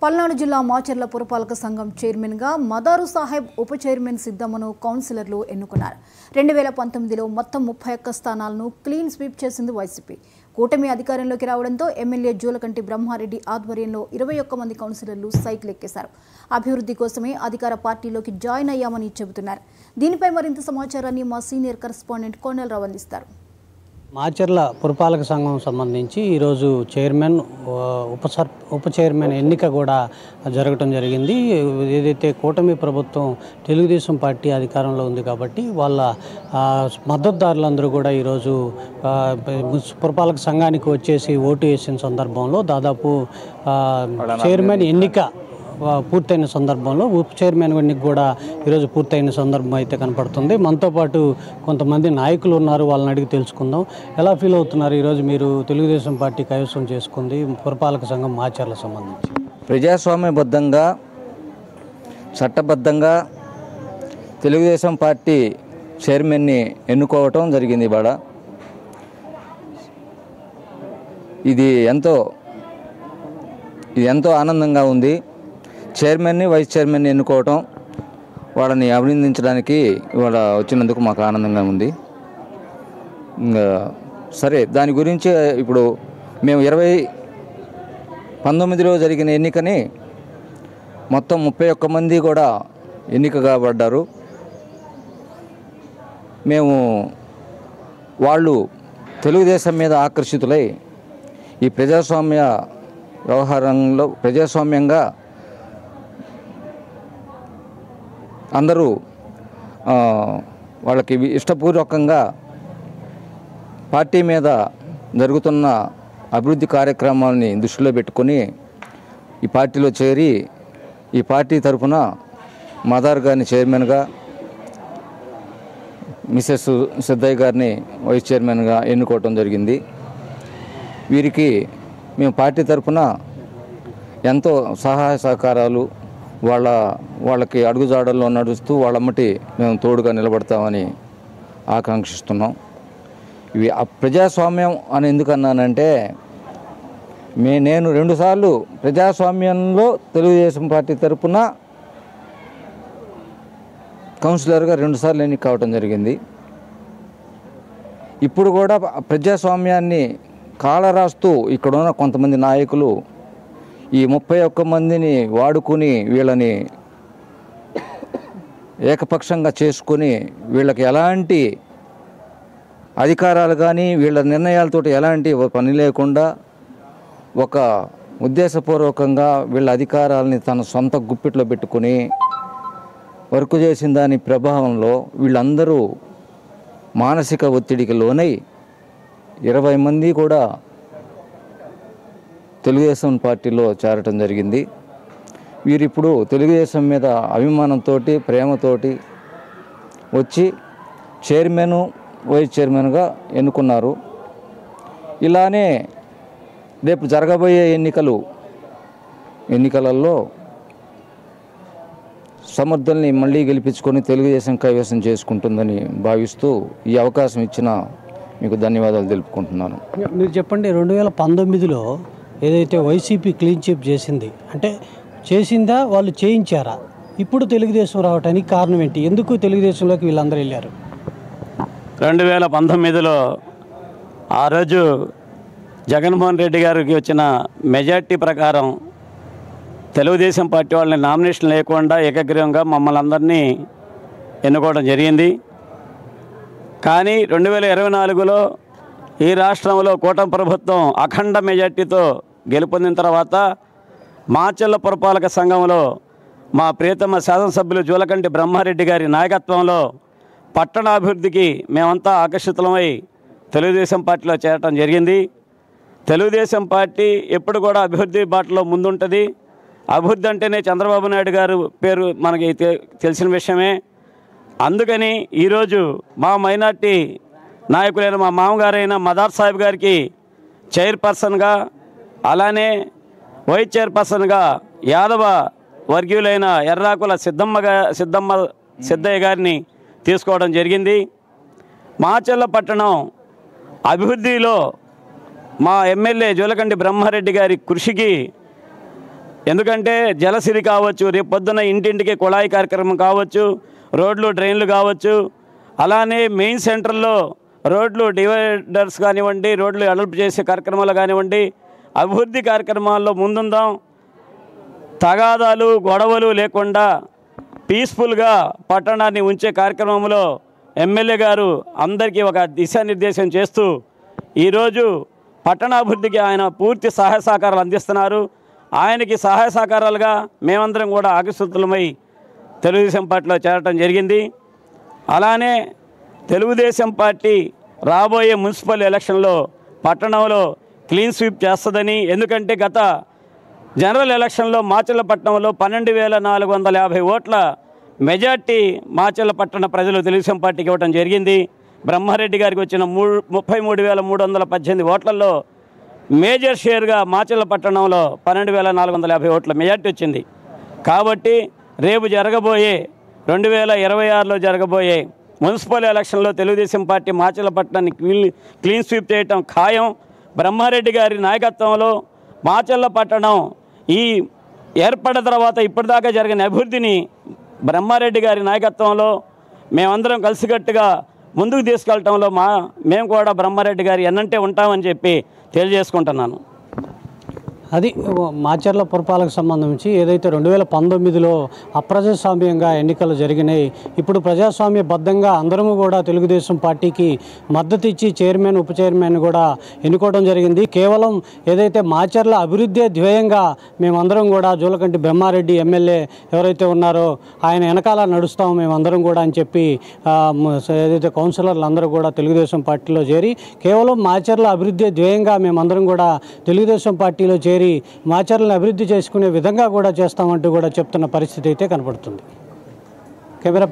పల్నాడు జిల్లా మాచర్ల పురపాలక సంఘం చైర్మన్గా మదారు సాహెబ్ ఉప చైర్మన్ సిద్దమ్మను కౌన్సిలర్లు ఎన్నుకున్నారు. 2019లో మొత్తం 31 స్థానాలను క్లీన్ స్వీప్ చేసింది వైసీపీ. కూటమి అధికారంలోకి రావడంతో ఎమ్మెల్యే జూలకంటి బ్రహ్మారెడ్డి ఆధ్వర్యంలో 21 మంది కౌన్సిలర్లు సైకిల్ ఎక్కేశారు. అభివృద్ధి కోసమే అధికార పార్టీలోకి జాయిన్ అయ్యామని చెబుతున్నారు. దీనిపై మరింత సమాచారాన్ని మా సీనియర్ కరెస్పాండెంట్ కోనెలరావు అందిస్తారు. మాచర్ల పురపాలక సంఘం సంబంధించి ఈరోజు చైర్మన్ ఉప చైర్మన్ ఎన్నిక కూడా జరగటం జరిగింది. ఏదైతే కూటమి ప్రభుత్వం తెలుగుదేశం పార్టీ అధికారంలో ఉంది కాబట్టి వాళ్ళ మద్దతుదారులందరూ కూడా ఈరోజు పురపాలక సంఘానికి వచ్చేసి ఓటు వేసిన సందర్భంలో దాదాపు చైర్మన్ ఎన్నిక పూర్తయిన సందర్భంలో ఉప చైర్మన్ ఎన్నిక కూడా ఈరోజు పూర్తయిన సందర్భం అయితే కనపడుతుంది. మనతో పాటు కొంతమంది నాయకులు ఉన్నారు, వాళ్ళని అడిగి తెలుసుకుందాం. ఎలా ఫీల్ అవుతున్నారు ఈరోజు మీరు తెలుగుదేశం పార్టీ కైవసం చేసుకుంది పురపాలక సంఘం మాచర్ల సంబంధించి? ప్రజాస్వామ్యబద్ధంగా చట్టబద్ధంగా తెలుగుదేశం పార్టీ చైర్మన్ని ఎన్నుకోవటం జరిగింది. ఇవాళ ఇది ఎంతో ఆనందంగా ఉంది. చైర్మన్ని వైస్ చైర్మన్ని ఎన్నుకోవటం, వాళ్ళని అభినందించడానికి ఇవాళ వచ్చినందుకు మాకు ఆనందంగా ఉంది. సరే, దాని గురించి ఇప్పుడు మేము 2019లో జరిగిన ఎన్నికని మొత్తం 31 మంది కూడా ఎన్నిక కాబడ్డారు. వాళ్ళు తెలుగుదేశం మీద ఆకర్షితులై ఈ ప్రజాస్వామ్య వ్యవహారంలో ప్రజాస్వామ్యంగా అందరూ వాళ్ళకి ఇష్టపూర్వకంగా పార్టీ మీద జరుగుతున్న అభివృద్ధి కార్యక్రమాలని దృష్టిలో పెట్టుకొని ఈ పార్టీలో చేరి ఈ పార్టీ తరఫున మదార్ గారిని చైర్మన్గా, మిసెస్ సిద్దయ్య గారిని వైస్ చైర్మన్గా ఎన్నుకోవటం జరిగింది. వీరికి మేము పార్టీ తరఫున ఎంతో సహాయ సహకారాలు వాళ్ళకి అడుగుజాడల్లో నడుస్తూ వాళ్ళమ్మటి మేము తోడుగా నిలబడతామని ఆకాంక్షిస్తున్నాం. ఇవి ప్రజాస్వామ్యం అని ఎందుకన్నానంటే, నేను 2 సార్లు ప్రజాస్వామ్యంలో తెలుగుదేశం పార్టీ తరఫున కౌన్సిలర్గా 2 సార్లు ఎన్నిక కావటం జరిగింది. ఇప్పుడు కూడా ప్రజాస్వామ్యాన్ని కాలరాస్తూ ఇక్కడున్న కొంతమంది నాయకులు ఈ 31 మందిని వాడుకుని వీళ్ళని ఏకపక్షంగా చేసుకొని వీళ్ళకి ఎలాంటి అధికారాలు కానీ వీళ్ళ నిర్ణయాలతో ఎలాంటి పని లేకుండా ఒక ఉద్దేశపూర్వకంగా వీళ్ళ అధికారాలని తన సొంత గుప్పిట్లో పెట్టుకుని వర్క్ చేసిన దాని ప్రభావంలో వీళ్ళందరూ మానసిక ఒత్తిడికి లోనై 20 మంది కూడా తెలుగుదేశం పార్టీలో చేరటం జరిగింది. వీరిప్పుడు తెలుగుదేశం మీద అభిమానంతో ప్రేమతోటి వచ్చి చైర్మన్ వైస్ చైర్మన్గా ఎన్నుకున్నారు. ఇలానే రేపు జరగబోయే ఎన్నికలలో సమర్థుల్ని మళ్ళీ గెలిపించుకొని తెలుగుదేశం కైవసం చేసుకుంటుందని భావిస్తూ ఈ అవకాశం ఇచ్చిన మీకు ధన్యవాదాలు తెలుపుకుంటున్నాను. మీరు చెప్పండి, 2019లో ఏదైతే వైసీపీ క్లీన్ చిప్ చేసింది అంటే చేసిందా, వాళ్ళు చేయించారా? ఇప్పుడు తెలుగుదేశం రావడానికి కారణం ఏంటి? ఎందుకు తెలుగుదేశంలోకి వీళ్ళందరూ వెళ్ళారు? 2019లో ఆ రోజు జగన్మోహన్ రెడ్డి గారికి వచ్చిన మెజార్టీ ప్రకారం తెలుగుదేశం పార్టీ వాళ్ళని నామినేషన్ లేకుండా ఏకగ్రీవంగా మమ్మల్ని అందరినీ ఎన్నుకోవడం జరిగింది. కానీ 2024లో ఈ రాష్ట్రంలో కూటమి ప్రభుత్వం అఖండ మెజార్టీతో గెలుపొందిన తర్వాత మాచర్ల పురపాలక సంఘంలో మా ప్రియతమ శాసనసభ్యులు జూలకంటి బ్రహ్మారెడ్డి గారి నాయకత్వంలో పట్టణాభివృద్ధికి మేమంతా ఆకర్షితులమై తెలుగుదేశం పార్టీలో చేరటం జరిగింది. తెలుగుదేశం పార్టీ ఎప్పుడు కూడా అభివృద్ధి బాటలో ముందుంటుంది. అభివృద్ధి అంటేనే చంద్రబాబు నాయుడు గారు పేరు మనకి తెలిసిన విషయమే. అందుకని ఈరోజు మా మైనార్టీ నాయకులైన మా మామగారైన మదార్ సాహెబ్ గారికి చైర్పర్సన్గా, అలానే వైస్ చైర్పర్సన్గా యాదవ వర్గీయులైన ఎర్రాకుల సిద్దయ్య గారిని తీసుకోవడం జరిగింది. మాచర్ల పట్టణం అభివృద్ధిలో మా ఎమ్మెల్యే జూలకంటి బ్రహ్మారెడ్డి గారి కృషికి ఎందుకంటే జలసిరి కావచ్చు, రేపు పొద్దున ఇంటింటికి కుళాయి కార్యక్రమం కావచ్చు, రోడ్లు డ్రైన్లు కావచ్చు, అలానే మెయిన్ సెంటర్లో రోడ్లు డివైడర్స్ కానివ్వండి, రోడ్లు అడల్పు చేసే కార్యక్రమాలు కానివ్వండి, అభివృద్ధి కార్యక్రమాల్లో ముందుందాం. తగాదాలు గొడవలు లేకుండా పీస్ఫుల్గా పట్టణాన్ని ఉంచే కార్యక్రమంలో ఎమ్మెల్యే గారు అందరికీ ఒక దిశానిర్దేశం చేస్తూ ఈరోజు పట్టణాభివృద్ధికి ఆయన పూర్తి సహాయ సహకారాలు అందిస్తున్నారు. ఆయనకి సహాయ సహకారాలుగా మేమందరం కూడా ఆకర్షితులమై తెలుగుదేశం పార్టీలో చేరటం జరిగింది. అలానే తెలుగుదేశం పార్టీ రాబోయే మున్సిపల్ ఎలక్షన్లో పట్టణంలో క్లీన్ స్వీప్ చేస్తుందని, ఎందుకంటే గత జనరల్ ఎలక్షన్లో మాచర్లపట్నంలో 12,450 ఓట్ల మెజార్టీ మాచర్లపట్టణ ప్రజలు తెలుగుదేశం పార్టీకి ఇవ్వడం జరిగింది. బ్రహ్మారెడ్డి గారికి వచ్చిన 33,318 ఓట్లలో మేజర్ షేర్గా మాచర్లపట్టణంలో 12,450 ఓట్ల మెజార్టీ వచ్చింది. కాబట్టి రేపు జరగబోయే 2026లో జరగబోయే మున్సిపల్ ఎలక్షన్లో తెలుగుదేశం పార్టీ మాచర్లపట్నాన్ని క్లీన్ స్వీప్ చేయటం ఖాయం. బ్రహ్మారెడ్డి గారి నాయకత్వంలో మాచర్లపట్టణం ఈ ఏర్పడిన తర్వాత ఇప్పటిదాకా జరిగిన అభివృద్ధిని బ్రహ్మారెడ్డి గారి నాయకత్వంలో మేమందరం కలిసికట్టుగా ముందుకు తీసుకెళ్ళటంలో మేము కూడా బ్రహ్మారెడ్డి గారి ఎన్నంటే ఉంటామని చెప్పి తెలియజేసుకుంటున్నాను. అది మాచర్ల పురపాలక సంబంధించి ఏదైతే 2019లో అప్రజాస్వామ్యంగా ఎన్నికలు జరిగినాయి, ఇప్పుడు ప్రజాస్వామ్యబద్ధంగా అందరము కూడా తెలుగుదేశం పార్టీకి మద్దతు ఇచ్చి చైర్మన్ ఉప చైర్మన్ కూడా ఎన్నుకోవడం జరిగింది. కేవలం ఏదైతే మాచర్ల అభివృద్ధి ధ్యేయంగా మేమందరం కూడా జూలకంటి బ్రహ్మారెడ్డి ఎమ్మెల్యే ఎవరైతే ఉన్నారో ఆయన వెనకాల నడుస్తాము మేమందరం కూడా అని చెప్పి ఏదైతే కౌన్సిలర్లు అందరూ కూడా తెలుగుదేశం పార్టీలో చేరి కేవలం మాచర్ల అభివృద్ధి ధ్యేయంగా మేమందరం కూడా తెలుగుదేశం పార్టీలో చేరి మాచర్లను అభివృద్ధి చేసుకునే విధంగా కూడా చేస్తామంటూ కూడా చెప్తున్న పరిస్థితి అయితే కనపడుతుంది. కెమెరా